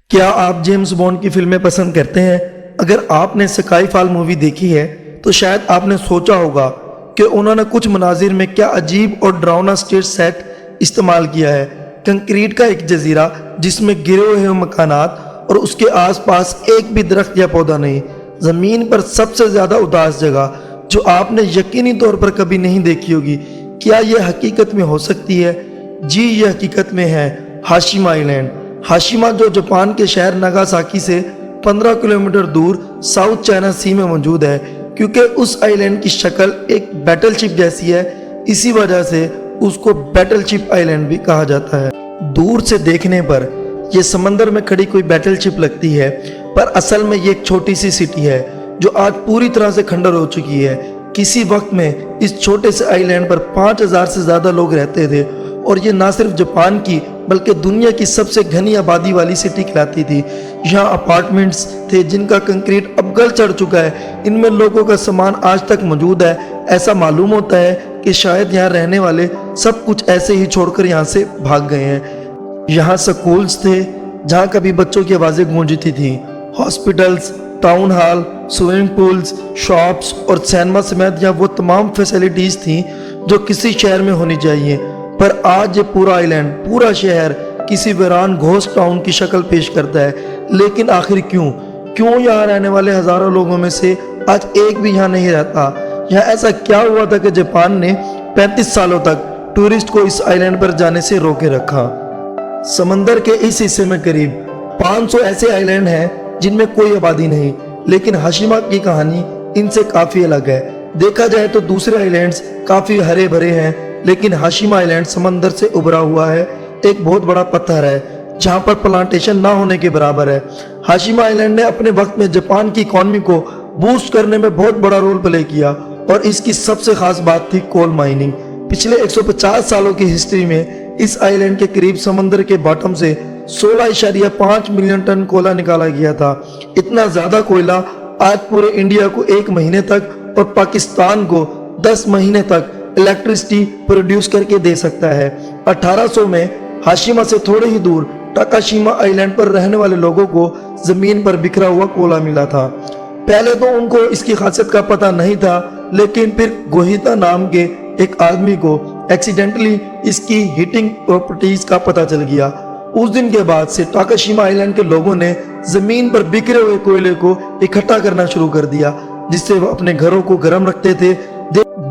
کیا آپ James bond کی فلمیں پسند کرتے ہیں؟ اگر آپ نے سکائی فال مووی دیکھی ہے تو شاید آپ نے سوچا ہوگا کہ انہوں نے کچھ مناظر میں کیا عجیب اور ڈراؤنا اسٹیج سیٹ استعمال کیا ہے۔ کنکریٹ کا ایک جزیرہ جس میں گرے ہوئے مکانات اور اس کے آس پاس ایک بھی درخت یا پودا نہیں، زمین پر سب سے زیادہ اداس جگہ جو آپ نے یقینی طور پر کبھی نہیں دیکھی ہوگی۔ کیا یہ حقیقت میں ہو سکتی ہے؟ جی، یہ حقیقت میں ہے۔ ہاشیما آئی لینڈ۔ ہاشیما جو جاپان کے شہر ناگاساکی سے 15 کلومیٹر دور ساؤتھ چائنا سی میں موجود ہے۔ کیونکہ اس آئی لینڈ کی شکل ایک بیٹل شپ جیسی ہے، اسی وجہ سے اس کو بیٹل شپ آئی لینڈ بھی کہا جاتا ہے۔ دور سے دیکھنے پر یہ سمندر میں کھڑی کوئی بیٹل شپ لگتی ہے، پر اصل میں یہ ایک چھوٹی سی سٹی ہے جو آج پوری طرح سے کھنڈر ہو چکی ہے۔ کسی وقت میں اس چھوٹے سے آئی لینڈ پر 5000 سے زیادہ لوگ رہتے تھے، اور یہ نہ صرف جاپان کی بلکہ دنیا کی سب سے گھنی آبادی والی سٹی کہلاتی تھی۔ یہاں اپارٹمنٹس تھے جن کا کنکریٹ اب گل چڑھ چکا ہے، ان میں لوگوں کا سامان آج تک موجود ہے۔ ایسا معلوم ہوتا ہے کہ شاید یہاں رہنے والے سب کچھ ایسے ہی چھوڑ کر یہاں سے بھاگ گئے ہیں۔ یہاں سکولز تھے جہاں کبھی بچوں کی آوازیں گونجتی تھیں، hospitals, town hall, swimming pools, shops اور سینما سمیت یہاں وہ تمام فیسلٹیز تھیں جو کسی شہر میں ہونی چاہیے۔ پر آج یہ پورا آئی لینڈ، پورا شہر کسی ویران گھوسٹ ٹاؤن کی شکل پیش کرتا ہے۔ لیکن آخر کیوں یہاں رہنے والے ہزاروں لوگوں میں سے آج ایک بھی یہاں نہیں رہتا؟ یہاں ایسا کیا ہوا تھا کہ جاپان نے 35 سالوں تک ٹورسٹ کو اس آئی لینڈ پر جانے سے روکے رکھا؟ سمندر کے اس حصے میں قریب 500 ایسے آئی لینڈ ہیں جن میں کوئی آبادی نہیں، لیکن ہاشیما کی کہانی ان سے کافی الگ ہے۔ دیکھا جائے تو دوسرے آئی لینڈز کافی ہرے بھرے ہیں، لیکن ہاشیما آئی لینڈ سمندر سے ابھرا ہوا ہے، ایک بہت بڑا پتھر ہے جہاں پر پلانٹیشن نہ ہونے کے برابر ہے۔ ہاشیما آئی لینڈ نے اپنے وقت میں جاپان کی اکانومی کو بوسٹ کرنے میں بہت بڑا رول پلے کیا، اور اس کی سب سے خاص بات تھی کول مائننگ۔ پچھلے 150 سالوں کی ہسٹری میں اس آئی لینڈ کے قریب سمندر کے باٹم سے 16.5 ملین ٹن کوئلہ نکالا گیا تھا۔ اتنا زیادہ کوئلہ آج پورے انڈیا کو 1 مہینے تک اور پاکستان کو 10 مہینے تک الیکٹریسٹی پروڈیوس کر کے دے سکتا ہے۔ 1800 میں ہاشیما سے تھوڑے ہی دور ٹاکاشیما آئی لینڈ پر رہنے والے لوگوں کو زمین پر بکھرا ہوا کوئلہ ملا تھا۔ پہلے تو ان کو اس کی خاصیت کا پتہ نہیں تھا، لیکن پھر گوہیتا نام کے ایک آدمی کو ایکسیڈنٹلی اس کی ہیٹنگ پراپرٹیز کا پتہ چل گیا۔ اس دن کے بعد سے ٹاکاشیما آئی لینڈ کے لوگوں نے زمین پر بکھرے ہوئے کوئلے کو اکٹھا کرنا شروع کر دیا، جس سے وہ اپنے گھروں کو گرم رکھتے تھے۔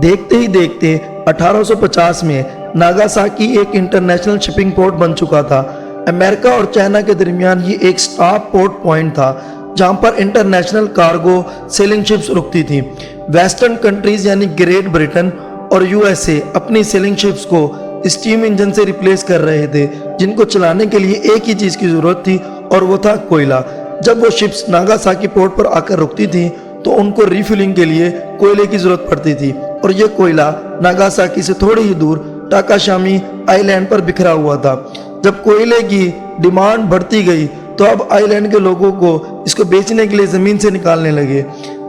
دیکھتے ہی دیکھتے 1850 میں ناگاساکی ایک انٹرنیشنل شپنگ پورٹ بن چکا تھا۔ امریکہ اور چائنا کے درمیان یہ ایک سٹاپ پورٹ پوائنٹ تھا جہاں پر انٹرنیشنل کارگو سیلنگ شپس رکتی تھیں۔ ویسٹرن کنٹریز یعنی گریٹ برٹن اور USA اپنی سیلنگ شپس کو اسٹیم انجن سے ریپلیس کر رہے تھے، جن کو چلانے کے لیے ایک ہی چیز کی ضرورت تھی، اور وہ تھا کوئلہ۔ جب وہ شپس ناگاساکی پورٹ پر آ کر رکتی تھیں تو ان کو ریفلنگ کے لیے کوئلے کی ضرورت پڑتی تھی، اور یہ کوئلہ ناگاساکی سے تھوڑے ہی دور ٹاکاشیما آئی لینڈ پر بکھرا ہوا تھا۔ جب کوئلے کی ڈیمانڈ بڑھتی گئی تو اب آئی لینڈ کے لوگوں کو اس کو بیچنے کے لیے زمین سے نکالنے لگے۔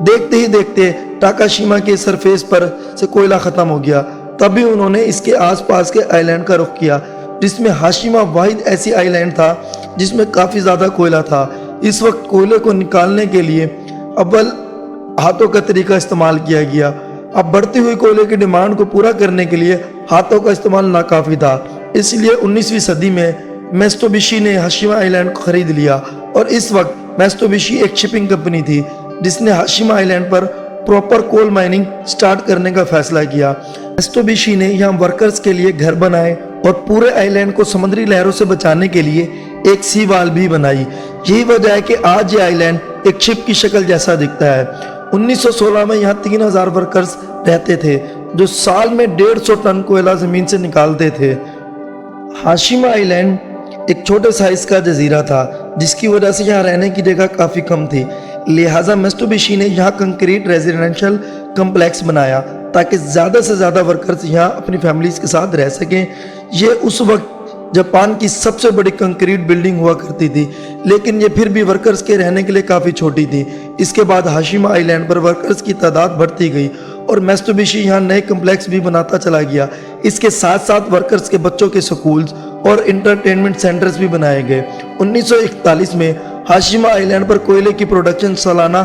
دیکھتے ہی دیکھتے ٹاکاشیما کے سرفیس پر سے کوئلہ ختم ہو گیا۔ تبھی انہوں نے اس کے آس پاس کے آئی لینڈ کا رخ کیا، جس میں ہاشیما واحد ایسی آئی لینڈ تھا جس میں کافی زیادہ کوئلہ تھا۔ اس وقت کوئلے کو نکالنے کے لیے اول ہاتھوں کا طریقہ استعمال کیا گیا۔ اب بڑھتی ہوئی کوئلے کی ڈیمانڈ کو پورا کرنے کے لیے ہاتھوں کا استعمال ناکافی تھا، اس لیے 19ویں صدی میں میتسوبشی نے ہاشیما آئی لینڈ کو خرید لیا، اور اس وقت میتسوبشی ایک شپنگ کمپنی تھی جس نے ہاشیما آئی لینڈ پر پراپر کول مائننگ سٹارٹ کرنے کا فیصلہ کیا۔ میتسوبشی نے یہاں ورکرز کے لیے گھر بنائے اور پورے آئی لینڈ کو سمندری لہروں سے بچانے کے لیے ایک سی وال بھی بنائی۔ یہی وجہ ہے کہ آج یہ آئی لینڈ ایک شپ کی شکل جیسا دکھتا ہے۔ 1916 میں یہاں 3000 ورکرز رہتے تھے جو سال میں 150 ٹن کوئلہ زمین سے نکالتے تھے۔ ہاشیما آئی لینڈ ایک چھوٹے سائز کا جزیرہ تھا، جس کی وجہ سے یہاں رہنے کی جگہ کافی کم تھی، لہٰذا میتسوبشی نے یہاں کنکریٹ ریزیڈنشل کمپلیکس بنایا تاکہ زیادہ سے زیادہ ورکرز یہاں اپنی فیملیز کے ساتھ رہ سکیں۔ یہ اس وقت جاپان کی سب سے بڑی کنکریٹ بلڈنگ ہوا کرتی تھی، لیکن یہ پھر بھی ورکرز کے رہنے کے لیے کافی چھوٹی تھی۔ اس کے بعد ہاشیما آئی لینڈ پر ورکرز کی تعداد بڑھتی گئی اور میتسوبشی یہاں نئے کمپلیکس بھی بناتا چلا گیا۔ اس کے ساتھ ساتھ ورکرز کے بچوں کے سکولز اور انٹرٹینمنٹ سینٹرز بھی بنائے گئے۔ 1941 میں ہاشیما آئی لینڈ پر کوئلے کی پروڈکشن سالانہ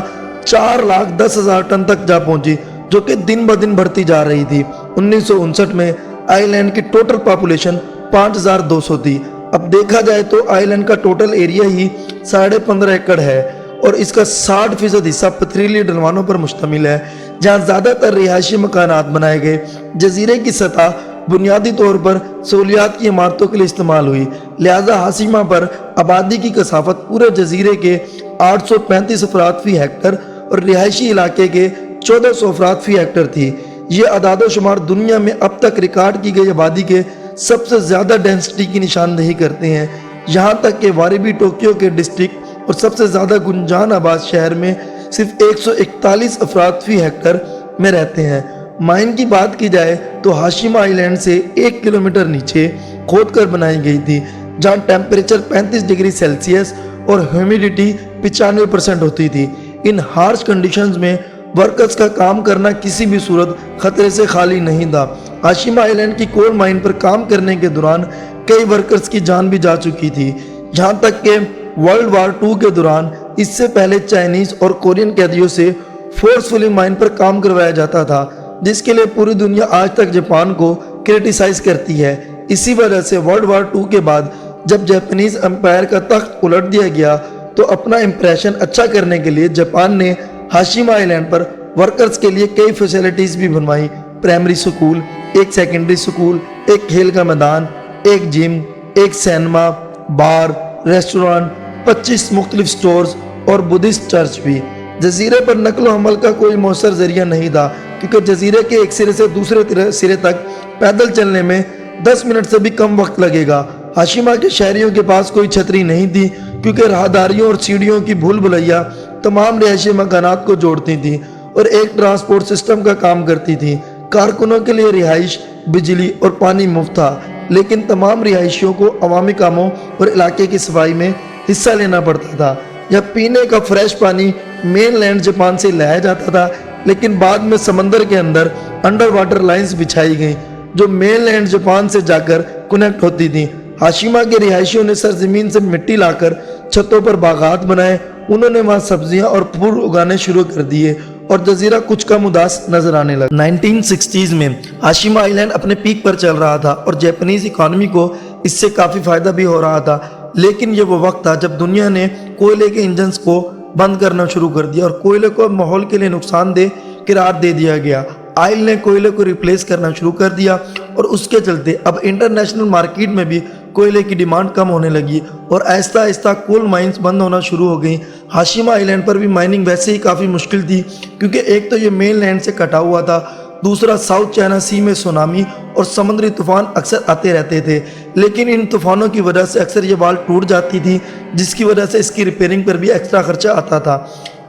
4,10,000 ٹن تک جا پہنچی، جو کہ دن بدن بڑھتی جا رہی تھی۔ 1959 میں آئی لینڈ کی ٹوٹل پاپولیشن 5,200 تھی۔ اب دیکھا جائے تو آئی لینڈ کا ٹوٹل ایریا ہی 15.5 ایکڑ ہے اور اس کا 60% حصہ پتھریلی ڈھلوانوں پر مشتمل ہے، جہاں زیادہ تر رہائشی مکانات بنائے گئے۔ جزیرے کی سطح بنیادی طور پر سہولیات کی عمارتوں کے لیے استعمال ہوئی، لہذا ہاشیما پر آبادی کی کثافت پورے جزیرے کے 835 افراد فی ہیکٹر اور رہائشی علاقے کے 1400 افراد فی ہیکٹر تھی۔ یہ اعداد و شمار دنیا میں اب تک ریکارڈ کی گئی آبادی کے سب سے زیادہ ڈینسٹی کی نشاندہی کرتے ہیں، یہاں تک کہ واربی ٹوکیو کے ڈسٹرکٹ اور سب سے زیادہ گنجان آباد شہر میں صرف 141 افراد فی ہیکٹر میں رہتے ہیں۔ مائن کی بات کی جائے تو ہاشیما آئی لینڈ سے 1 کلومیٹر نیچے کھود کر بنائی گئی تھی، جہاں ٹیمپریچر 35 ڈگری سیلسیس اور ہیومیڈیٹی 95% ہوتی تھی۔ ان ہارش کنڈیشنز میں ورکرز کا کام کرنا کسی بھی صورت خطرے سے خالی نہیں تھا۔ ہاشیما آئی لینڈ کی کول مائن پر کام کرنے کے دوران کئی ورکرز کی جان بھی جا چکی تھی، جہاں تک کہ ورلڈ وار 2 کے دوران اس سے پہلے چائنیز اور کورین قیدیوں سے فورسفلی مائن پر کام کروایا جاتا تھا، جس کے لیے پوری دنیا آج تک جاپان کو کرٹیسائز کرتی ہے۔ اسی وجہ سے ورلڈ وار 2 کے بعد جب جاپانیز امپائر کا تخت الٹ دیا گیا تو اپنا امپریشن اچھا کرنے کے لیے جاپان نے ہاشیما آئی لینڈ پر ورکرز کے لیے کئی فیسلٹیز بھی بنوائی۔ پرائمری سکول، ایک سیکنڈری سکول، ایک کھیل کا میدان، ایک جم، ایک سینما، بار، ریسٹورانٹ، 25 مختلف سٹورز اور بدھسٹ چرچ بھی۔ جزیرے پر نقل و حمل کا کوئی مؤثر ذریعہ نہیں تھا، کیونکہ جزیرے کے ایک سرے سے دوسرے سرے تک پیدل چلنے میں 10 منٹ سے بھی کم وقت لگے گا۔ ہاشیما کے شہریوں کے پاس کوئی چھتری نہیں تھی، کیونکہ راہداریوں اور سیڑھیوں کی بھول بھلائیاں تمام رہائشی مکانات کو جوڑتی تھیں اور ایک ٹرانسپورٹ سسٹم کا کام کرتی تھی۔ کارکنوں کے لیے رہائش، بجلی اور پانی مفت تھا، لیکن تمام رہائشیوں کو عوامی کاموں اور علاقے کی صفائی میں حصہ لینا پڑتا تھا۔ یا پینے کا فریش پانی مین لینڈ جاپان سے لایا جاتا تھا، لیکن بعد میں سمندر کے اندر انڈر واٹر لائنز بچھائی گئیں جو مین لینڈ جاپان سے جا کر کنیکٹ ہوتی تھیں۔ ہاشیما کے رہائشیوں نے سرزمین سے مٹی لا کر چھتوں پر باغات بنائے، انہوں نے وہاں سبزیاں اور پھول اگانے شروع کر دیے اور جزیرہ کچھ کم اداس نظر آنے لگا۔ 1960s میں ہاشیما آئی لینڈ اپنے پیک پر چل رہا تھا اور جاپانیز اکانومی کو اس سے کافی فائدہ بھی ہو رہا تھا، لیکن یہ وہ وقت تھا جب دنیا نے کوئلے کے انجنز کو بند کرنا شروع کر دیا اور کوئلے کو ماحول کے لیے نقصان دہ قرار دے دیا گیا۔ آئل نے کوئلے کو ریپلیس کرنا شروع کر دیا اور اس کے چلتے اب انٹرنیشنل مارکیٹ میں بھی کوئلے کی ڈیمانڈ کم ہونے لگی اور آہستہ آہستہ کول مائنز بند ہونا شروع ہو گئیں۔ ہاشیما آئی لینڈ پر بھی مائننگ ویسے ہی کافی مشکل تھی، کیونکہ ایک تو یہ مین لینڈ سے کٹا ہوا تھا، دوسرا ساؤتھ چائنا سی میں سونامی اور سمندری طوفان اکثر آتے رہتے تھے، لیکن ان طوفانوں کی وجہ سے اکثر یہ وال ٹوٹ جاتی تھی، جس کی وجہ سے اس کی ریپیئرنگ پر بھی ایکسٹرا خرچہ آتا تھا۔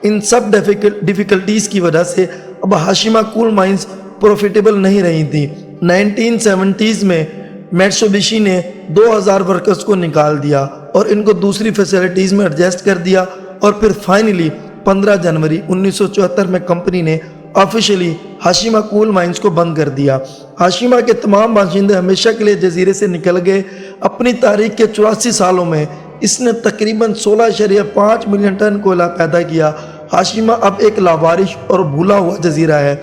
ان سب ڈیفیکلٹیز کی وجہ سے اب ہاشیما کول مائنز پروفیٹیبل نہیں رہی تھی۔ 1970s میں میٹسوبیشی نے 2000 ورکرز کو نکال دیا اور ان کو دوسری فیسلٹیز میں ایڈجسٹ کر دیا اور پھر فائنلی 15 جنوری 1974 میں کمپنی نے آفیشلی ہاشیما کول مائنز کو بند کر دیا۔ ہاشیما کے تمام باشندے ہمیشہ کے لیے جزیرے سے نکل گئے۔ اپنی تاریخ کے 84 سالوں میں اس نے تقریباً 16.5 ملین ٹن کوئلہ پیدا کیا۔ ہاشیما اب ایک لاوارث اور بھولا ہوا جزیرہ ہے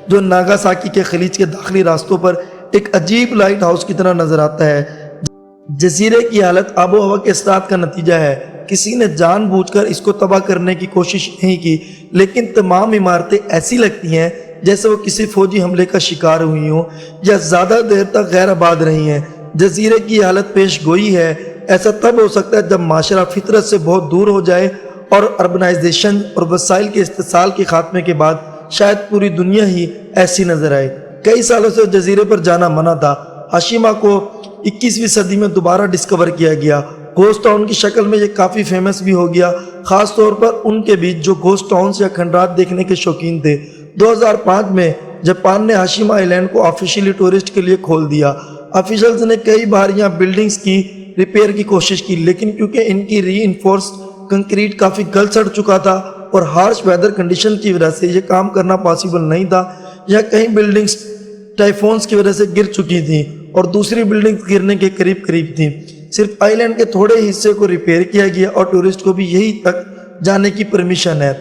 جو ناگاساکی کے خلیج کے داخلی راستوں پر ایک عجیب لائٹ ہاؤس کی طرح نظر آتا ہے۔ جزیرے کی حالت آب و ہوا کے اثرات کا نتیجہ ہے۔ کسی نے جان بوجھ کر اس کو تباہ کرنے کی کوشش نہیں کی، لیکن تمام عمارتیں ایسی لگتی ہیں جیسے وہ کسی فوجی حملے کا شکار ہوئی ہوں یا زیادہ دیر تک غیر آباد رہی ہیں۔ جزیرے کی حالت پیش گوئی ہے۔ ایسا تب ہو سکتا ہے جب معاشرہ فطرت سے بہت دور ہو جائے اور اربنائزیشن اور وسائل کے استحصال کے خاتمے کے بعد شاید پوری دنیا ہی ایسی نظر آئے۔ کئی سالوں سے جزیرے پر جانا منع تھا۔ ہاشیما کو 21ویں صدی میں دوبارہ ڈسکور کیا گیا۔ گھوسٹ ٹاؤن کی شکل میں یہ کافی فیمس بھی ہو گیا، خاص طور پر ان کے بیچ جو گھوسٹ ٹاؤنز یا کھنڈرات دیکھنے کے شوقین تھے۔ 2005 میں جاپان نے ہاشیما آئی لینڈ کو آفیشلی ٹورسٹ کے لیے کھول دیا۔ آفیشلز نے کئی بار یہاں بلڈنگز کی ریپیئر کی کوشش کی، لیکن کیونکہ ان کی ری انفورس کنکریٹ کافی گل سڑ چکا تھا اور ہارش ویدر کنڈیشن کی وجہ سے یہ کام کرنا پاسبل نہیں تھا، یا کئی بلڈنگز ٹائفونز کی وجہ سے گر چکی تھیں اور دوسری بلڈنگز گرنے کے قریب تھیں۔ صرف آئی لینڈ کے تھوڑے حصے کو ریپیئر کیا گیا اور ٹورسٹ کو بھی یہی تک جانے کی پرمیشن ہے۔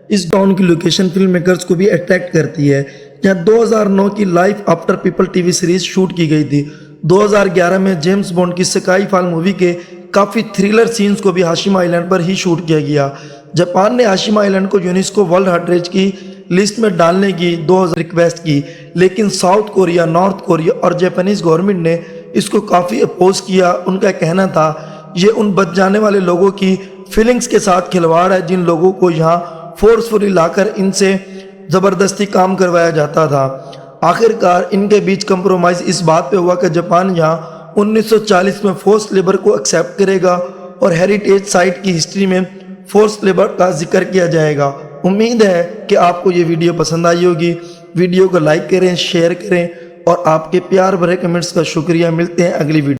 اس ٹاؤن کی لوکیشن فلم میکرز کو بھی اٹریکٹ کرتی ہے، جہاں 2009 کی life after people T V series shoot کی گئی تھی۔ 2011 میں جیمز بانڈ کی اسکائی فال مووی کے کافی تھرلر سینز کو بھی ہاشیما آئی لینڈ پر ہی شوٹ کیا گیا۔ جاپان نے ہاشیما آئی لینڈ کو یونیسکو ورلڈ ہیریٹیج کی لسٹ میں ڈالنے کی 2000 ریکویسٹ کی، لیکن ساؤتھ کوریا، نارتھ کوریا اور جاپانیز گورنمنٹ نے اس کو کافی اپوز کیا۔ ان کا کہنا تھا یہ ان بچ جانے والے لوگوں کی فیلنگز کے ساتھ کھلواڑ ہے جن لوگوں کو یہاں فورسفلی لا کر ان سے زبردستی کام کروایا جاتا تھا۔ آخر کار ان کے بیچ کمپرومائز اس بات پہ ہوا کہ جاپان یہاں 1940 میں فورس لیبر کو ایکسیپٹ کرے گا اور ہیریٹیج سائٹ کی ہسٹری میں فورس لیبر کا ذکر کیا جائے گا۔ امید ہے کہ آپ کو یہ ویڈیو پسند آئی ہوگی۔ ویڈیو کو لائک کریں، شیئر کریں اور آپ کے پیار بھرے کمنٹس کا شکریہ۔ ملتے ہیں اگلی ویڈیو